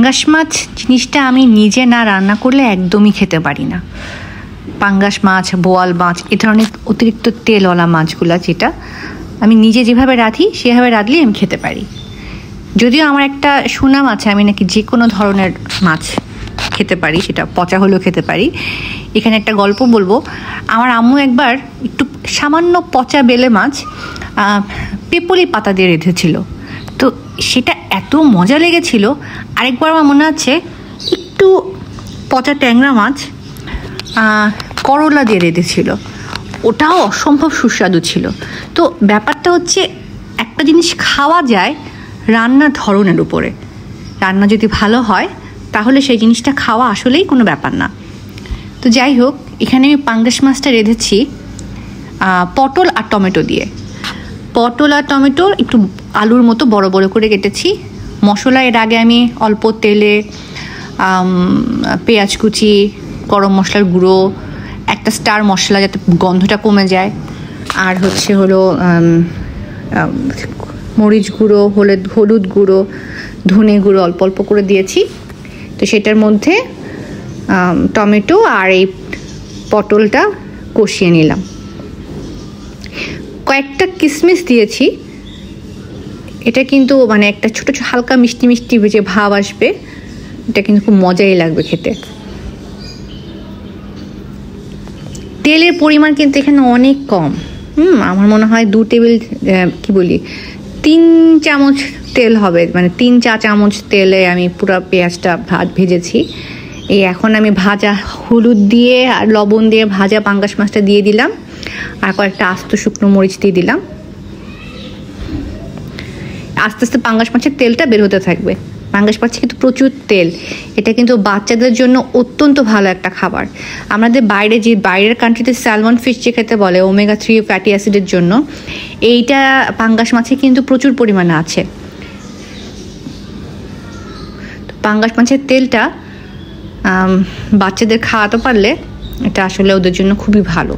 পাঙ্গাস মাছ জিনিসটা আমি নিজে না রান্না করলে একদমই খেতে পারি না। পাঙ্গাস মাছ, বোয়াল মাছ, এ ধরনের অতিরিক্ত তেলওয়ালা মাছগুলা যেটা আমি নিজে যেভাবে রাঁধি সেভাবে রাঁধলেই আমি খেতে পারি। যদিও আমার একটা সুনাম আছে, আমি নাকি যে কোনো ধরনের মাছ খেতে পারি, সেটা পচা হলেও খেতে পারি। এখানে একটা গল্প বলবো। আমার আম্মু একবার একটু সামান্য পচা বেলে মাছ পেপলি পাতা দিয়ে রেঁধেছিল, তো সেটা এত মজা লেগেছিল। আরেকবার আমার মনে আছে একটু পচা ট্যাংরা মাছ করলা দিয়ে রেঁধেছিল, ওটাও অসম্ভব সুস্বাদু ছিল। তো ব্যাপারটা হচ্ছে একটা জিনিস খাওয়া যায় রান্নার ধরনের উপরে। রান্না যদি ভালো হয় তাহলে সেই জিনিসটা খাওয়া আসলেই কোনো ব্যাপার না। তো যাই হোক, এখানে আমি পাঙ্গাস মাছটা রেঁধেছি পটল আর টমেটো দিয়ে। পটল আর টমেটো একটু আলুর মতো বড় বড় করে কেটেছি। মশলা এর আগে আমি অল্প তেলে পেঁয়াজ কুচি, গরম মশলার গুঁড়ো, একটা স্টার মশলা যাতে গন্ধটা কমে যায়, আর হলো মরিচ গুঁড়ো, হলুদ গুঁড়ো, ধনে গুঁড়ো অল্প অল্প করে দিয়েছি। তো সেটার মধ্যে টমেটো আর এই পটলটা কষিয়ে নিলাম। কয়েকটা কিশমিশ দিয়েছি, এটা কিন্তু মানে একটা ছোটো ছোটো হালকা মিষ্টি মিষ্টি যে ভাব আসবে, এটা কিন্তু খুব মজাই লাগবে খেতে। তেলের পরিমাণ কিন্তু এখানে অনেক কম। আমার মনে হয় 3 চামচ তেল হবে, মানে 3 চা চামচ তেলে আমি পুরো পেঁয়াজটা ভেজেছি। এই এখন আমি ভাজা হলুদ দিয়ে আর লবণ দিয়ে ভাজা পাঙ্গাস মাছটা দিয়ে দিলাম, আর কয়েকটা আস্ত শুকনো মরিচ দিয়ে দিলাম। আস্তে আস্তে পাঙ্গাস মাছের তেলটা বের হতে থাকবে। পাঙ্গাস মাছে কিন্তু প্রচুর তেল, এটা কিন্তু বাচ্চাদের জন্য অত্যন্ত ভালো একটা খাবার। আমাদের বাইরের কান্ট্রিতে স্যালমন ফিশ যে খেতে বলে ওমেগা 3 ফ্যাটি অ্যাসিডের জন্য, এইটা পাঙ্গাস মাছে কিন্তু প্রচুর পরিমাণে আছে। পাঙ্গাস মাছের তেলটা বাচ্চাদের খাওয়াতে পারলে এটা আসলে ওদের জন্য খুবই ভালো।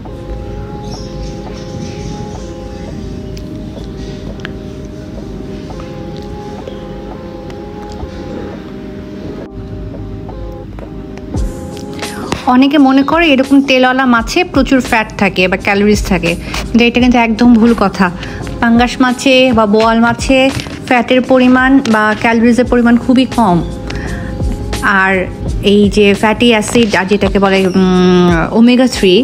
অনেকে মনে করে এরকম তেলওয়ালা মাছে প্রচুর ফ্যাট থাকে বা ক্যালোরিজ থাকে, কিন্তু এটা কিন্তু একদম ভুল কথা। পাঙ্গাস মাছে বা বোয়াল মাছে ফ্যাটের পরিমাণ বা ক্যালোরিজের পরিমাণ খুবই কম, আর এই যে ফ্যাটি অ্যাসিড আর যেটাকে বলে ওমেগা 3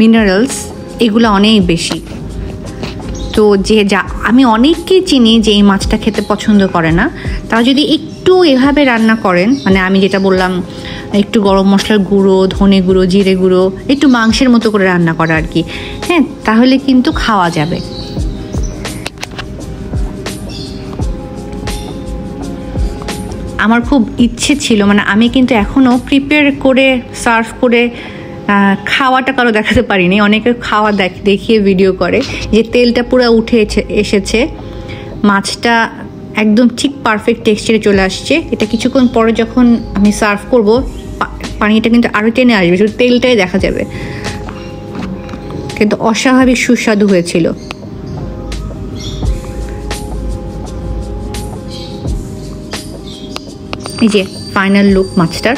মিনারেলস, এগুলো অনেক বেশি। তো আমি অনেককেই চিনি যে এই মাছটা খেতে পছন্দ করে না, তারা যদি একটু এভাবে রান্না করেন, মানে আমি যেটা বললাম একটু গরম মশলার গুঁড়ো, ধনে গুঁড়ো, জিরে গুঁড়ো, একটু মাংসের মতো করে রান্না করা আর কি, হ্যাঁ, তাহলে কিন্তু খাওয়া যাবে। আমার খুব ইচ্ছে ছিল, মানে আমি কিন্তু এখনও প্রিপেয়ার করে সার্ভ করে খাওয়াটা কারো দেখাতে পারিনি। অনেকে খাওয়া দেখিয়ে ভিডিও করে যে তেলটা পুরো উঠে এসেছে, মাছটা একদম ঠিক পারফেক্ট টেক্সচারে চলে আসছে। এটা কিছুক্ষণ পরে যখন আমি সার্ভ করব, পানিটা কিন্তু আরও টেনে আসবে, শুধু তেলটাই দেখা যাবে। কিন্তু অস্বাভাবিক সুস্বাদু হয়েছিল। এই যে ফাইনাল লুক মাছটার।